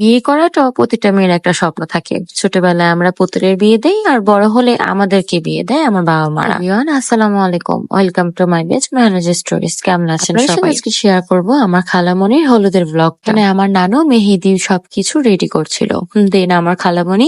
বিয়ে করাটাও প্রতিটা মেয়ের একটা স্বপ্ন থাকে। ছোটবেলায় আমরা পুতুলের বিয়ে দেই আর বড় হলে আমাদেরকে বিয়ে দেয় আমার বাবা মারা। এভরিওয়ান, আসসালামু আলাইকুম, welcome to my page Mehnaz stories. কেমন আছেন সবাই? আজকে শেয়ার করব আমার খালামণির হলুদের ব্লগ। মানে আমার নানু মেহেদি সবকিছু রেডি করছিল। দেন আমার খালামণি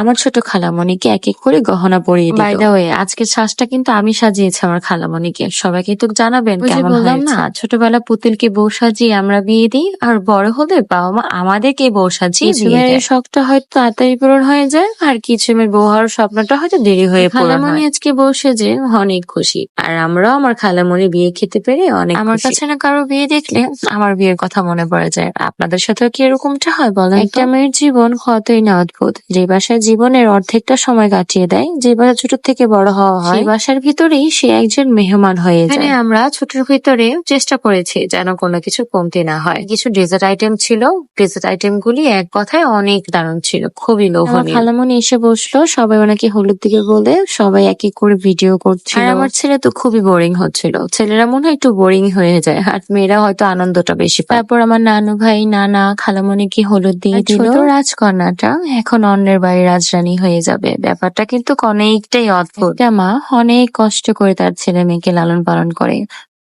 আমার ছোট খালামণিকে এক এক করে গহনা পরিয়ে দিল। বাই দ্য ওয়ে, আজকের সাজটা কিন্তু আমি সাজিয়েছি আমার খালামণিকে। সবাই কিন্তু জানাবেন কেমন বললাম না, ছোটবেলা পুতুলকে বউ সাজিয়ে আমরা বিয়ে দিই আর বড় হলে বাবা মা আমাদেরকে বউ সাজিয়ে বিয়ে দেয়। শখটা হয়তো তাড়াতাড়ি পূরণ হয়ে যায় আর কিছু মেয়ের বউ হওয়ার স্বপ্নটা হয়তো দেরি হয়ে পড়ে। খালামণি আজকে বউ সেজে অনেক খুশি আর আমরাও আমার খালামণি বিয়ে খেতে পেরে অনেক। আমার কাছে না কারো বিয়ে দেখলে আমার বিয়ের কথা মনে পড়ে যায়। আপনাদের সাথেও কি এরকমটা হয় বলেন? একটা মেয়ের জীবন কতই না অদ্ভুত। যে বাসায় জীবনের অর্ধেকটা সময় কাটিয়ে দেয়, যে বাসা ছোট থেকে বড় হওয়া হয়, সেই বাসার ভিতরেই সে একজন মেহমান হয়ে যায়। আমরা ছোটর ভিতরে চেষ্টা করেছি যেন কোনো কিছু কমতি না হয়। কিছু ডেজার্ট আইটেম ছিল, ডেজার্ট আইটেম গুলি এক কথায় অনেক দারুণ ছিল, খুবই লোভনীয়। খালামণি এসে বসলো, সবাই ওনাকে হলুদ দিকে বলে সবাই এক এক করে ভিডিও করছিল। আর আমার ছেলে তো খুবই বোরিং হচ্ছিল। ছেলেরা মনে হয় একটু বোরিং হয়ে যায় আর মেয়েরা হয়তো আনন্দটা বেশি পায়। তারপর আমার নানু ভাই নানা খালামণিকে হলুদ দিয়ে দিল। ছোট রাজকন্যাটা এখন অন্যের বাড়ির রাজরানী হয়ে যাবে। ব্যাপারটা কিন্তু অনেকটাই অদ্ভুত। একটা মা অনেক কষ্ট করে তার ছেলে মেয়েকে লালন পালন করে।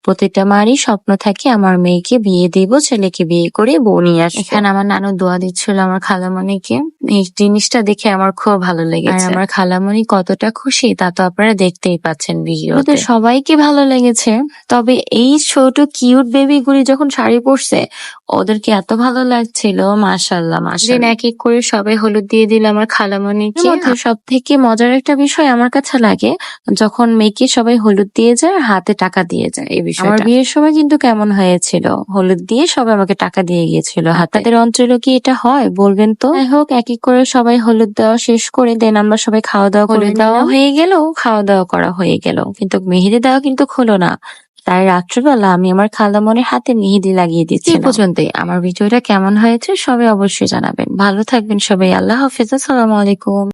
প্রতিটা মারই স্বপ্ন থাকে আমার মেয়েকে বিয়ে দিব, ছেলেকে বিয়ে করে বউ নিয়ে আসবো। এখানে আমার নানু দোয়া দিচ্ছিল আমার খালামণিকে। এই জিনিসটা দেখে আমার খুব ভালো লেগেছে। আর আমার খালামণি কতটা খুশি তা তো আপনারা দেখতেই পাচ্ছেন ভিডিওতে। সবাইকে ভালো লেগেছে, তবে এই ছোট কিউট বেবি গুলি যখন শাড়ি পরছে ওদেরকে এত ভালো লাগছিল, মাশাআল্লাহ মাশাআল্লাহ। এক এক করে সবাই হলুদ দিয়ে দিল আমার খালামণিকে। সব থেকে মজার একটা বিষয় আমার কাছে লাগে যখন মেয়েকে সবাই হলুদ দিয়ে যায় আর হাতে টাকা দিয়ে যায়। এই বিষয়টা আমার বিয়ের সময় কিন্তু কেমন হয়েছিল, হলুদ দিয়ে সবাই আমাকে টাকা দিয়ে গিয়েছিল হাতে। তাদের অঞ্চলে কি এটা হয় বলবেন তো? যাই হোক, এক এক করে সবাই হলুদ দেওয়া শেষ করে দেন আমরা সবাই খাওয়া দাওয়া করে। দেওয়া হয়ে গেল, খাওয়া দাওয়া করা হয়ে গেল, কিন্তু মেহেদি দেওয়া কিন্তু হলো না। তাই রাত্রেবেলা আমি আমার খালামণির হাতে মেহেদি লাগিয়ে দিচ্ছি। পর্যন্তই আমার ভিডিওটা কেমন হয়েছে সবাই অবশ্যই জানাবেন। ভালো থাকবেন সবাই, আল্লাহ হাফেজ, আসসালামু আলাইকুম।